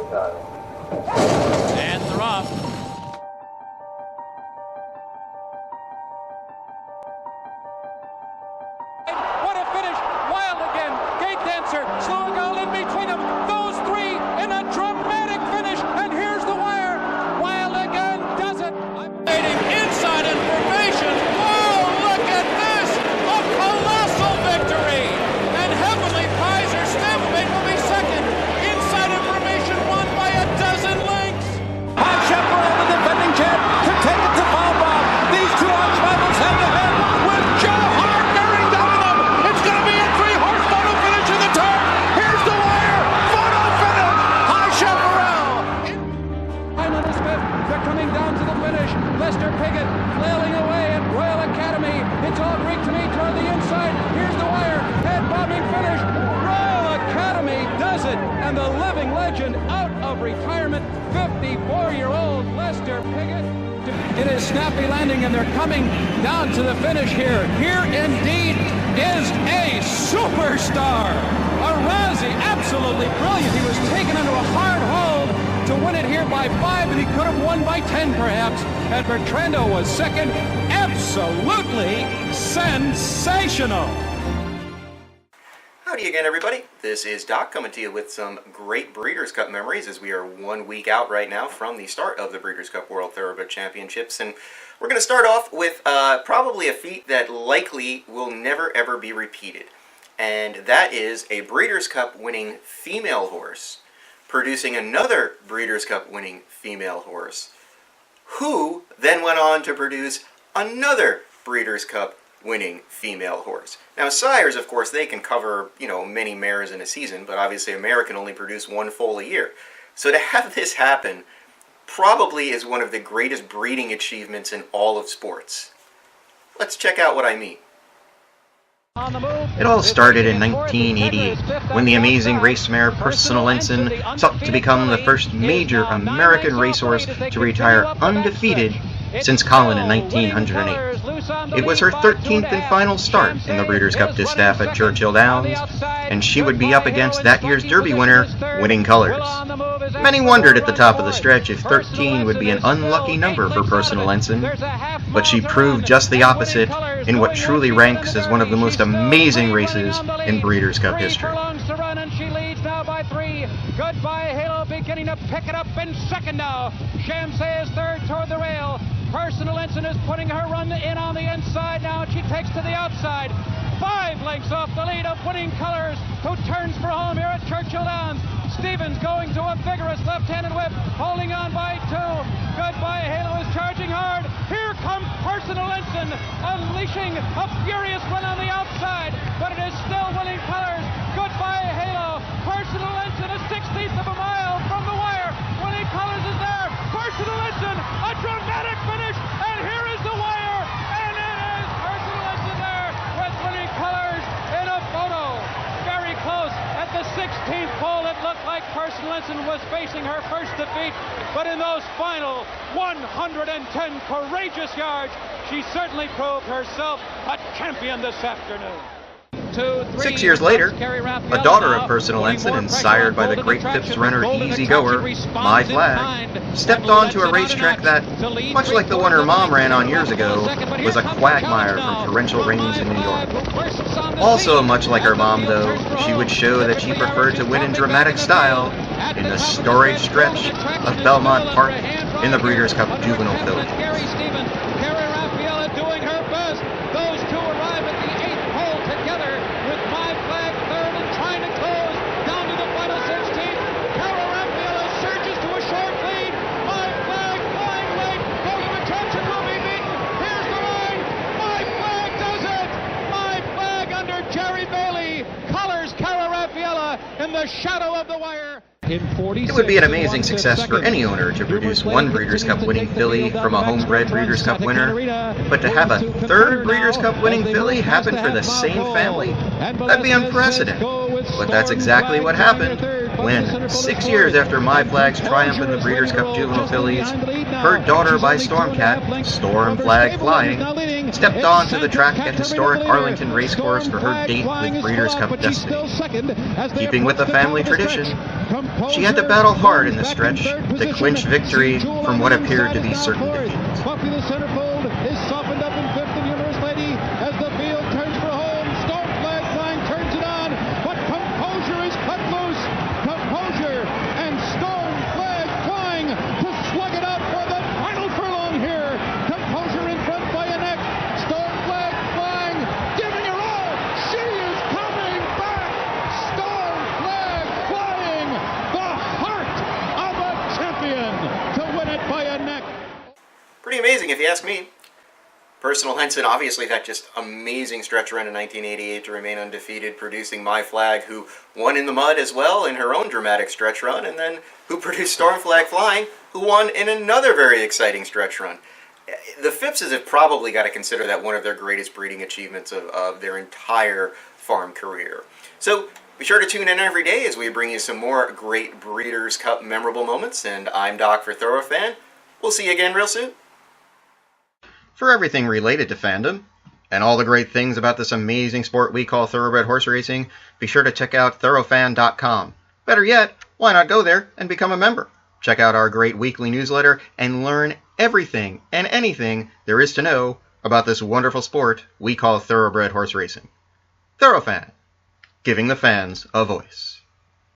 And they're off. What a finish! Wild again. Gate Dancer, slow goal in between them. Those three in a dramatic finish. And here's the wire. Wild again does it. Waiting inside information. Oh, look at this! A colossal victory! And Heavenly Kaiser Stamford will be second. Inside information won by a dozen lengths. High Chaparral, the defending champ, to take it to foul bomb. These two arch rivals head to head with Joe Hart bearing down on them. It's going to be a three-horse photo finish in the turn. Here's the wire. Photo finish. High Chaparral. Final to Smith. They're coming down to the finish. Lester Piggott flailing away at Royal Academy. It's all Greek to me toward the inside. Here's the wire. Head bobbing finish. Royal Academy does it. And the living legend out of retirement, 54-year-old Lester Piggott. It is snappy landing, and they're coming down to the finish here. Here indeed is a superstar. A Razzie, absolutely brilliant. He was taken under a hard hold to win it here by 5, and he could have won by 10 perhaps. And Bertrando was second. Absolutely sensational. Howdy again, everybody. This is Doc coming to you with some great Breeders' Cup memories as we are 1 week out right now from the start of the Breeders' Cup World Thoroughbred Championships. And we're going to start off with probably a feat that likely will never ever be repeated. And that is a Breeders' Cup winning female horse producing another Breeders' Cup winning female horse, who then went on to produce another Breeders' Cup winning female horse. Now, sires, of course, they can cover, many mares in a season, but obviously a mare can only produce one foal a year. So to have this happen probably is one of the greatest breeding achievements in all of sports. Let's check out what I mean. It all started in 1988, when the amazing race mare Personal Ensign sought to become the first major American racehorse to retire undefeated since Colin in 1908. It was her 13th and final start in the Breeders' Cup Distaff at Churchill Downs, and she would be up against that year's Derby winner, Winning Colors. Many wondered at the top of the stretch if 13 would be an unlucky number for Personal Ensign, but she proved just the opposite in what truly ranks as one of the most amazing races in Breeders' Cup history. Goodbye Halo beginning to pick it up in second now. Shamsay is third toward the rail. Personal Ensign is putting her run in on the inside now. She takes to the outside. 5 lengths off the lead of Winning Colors, who turns for home here at Churchill Downs. Stevens going to a vigorous left-handed whip, holding on by 2. Goodbye Halo is charging hard. Here comes Personal Ensign, unleashing a furious run on the outside, but it is still Winning Colors. Goodbye Halo. Personal Ensign a 16th of a mile from the wire. Winning Colors is there. Personal Ensign, a dramatic finish, and here is the wire, and it is Personal Ensign there with Winning Colors in a photo. Very close. At the 16th pole, it looked like Personal Ensign was facing her first defeat, but in those final 110 courageous yards, she certainly proved herself a champion this afternoon. 6 years later, a daughter of Personal Ensign and sired by the great Phipps runner Easy Goer, My Flag, stepped onto a racetrack that, much like the one her mom ran on years ago, was a quagmire from torrential rains in New York. Also much like her mom, though, she would show that she preferred to win in dramatic style in the storied stretch of Belmont Park in the Breeders' Cup Juvenile Filly. Doing her best. Those two arrive at the 8th hole together with My Flag third and trying to close down to the final 16th. Cara Rafaela surges to a short lead. My Flag flying late. Golden Attraction will be beaten. Here's the line. My Flag does it. My Flag under Jerry Bailey. Colors Cara Rafaela in the shadow of the wire. It would be an amazing success for any owner to produce one Breeders' Cup winning filly from a homebred Breeders' Cup winner, but to have a third Breeders' Cup winning filly happen for the same family, that'd be unprecedented. But that's exactly what happened when, 6 years after My Flag's triumph in the Breeders' Cup Juvenile Fillies, her daughter by Stormcat, Storm Flag Flying, stepped onto the track at historic Arlington Racecourse for her date with Breeders' Cup Destiny. Keeping with the family tradition, She had to battle hard in the stretch to clinch victory from what appeared to be certain defeat. Buffy the centerfold is softened up in fifth, and Humorous Lady, as the field turns for home. Storm Flag Flying turns it on, but Composure is cut loose. Composure and Storm Flag Flying to slug it out for the final furlong here. Composure in front by a neck. Storm Flag Flying giving her all. She is coming back. Storm Flag Flying, the heart of a champion, to win it by a neck. Pretty amazing if you ask me. Personal Henson obviously had just amazing stretch run in 1988 to remain undefeated, producing My Flag, who won in the mud as well in her own dramatic stretch run, and then who produced Storm Flag Flying, who won in another very exciting stretch run. The Phippses have probably got to consider that one of their greatest breeding achievements of their entire farm career. So be sure to tune in every day as we bring you some more great Breeders' Cup memorable moments, and I'm Doc for Thorofan. We'll see you again real soon. For everything related to fandom, and all the great things about this amazing sport we call thoroughbred horse racing, be sure to check out Thorofan.com. Better yet, why not go there and become a member? Check out our great weekly newsletter and learn everything and anything there is to know about this wonderful sport we call thoroughbred horse racing. Thorofan, giving the fans a voice.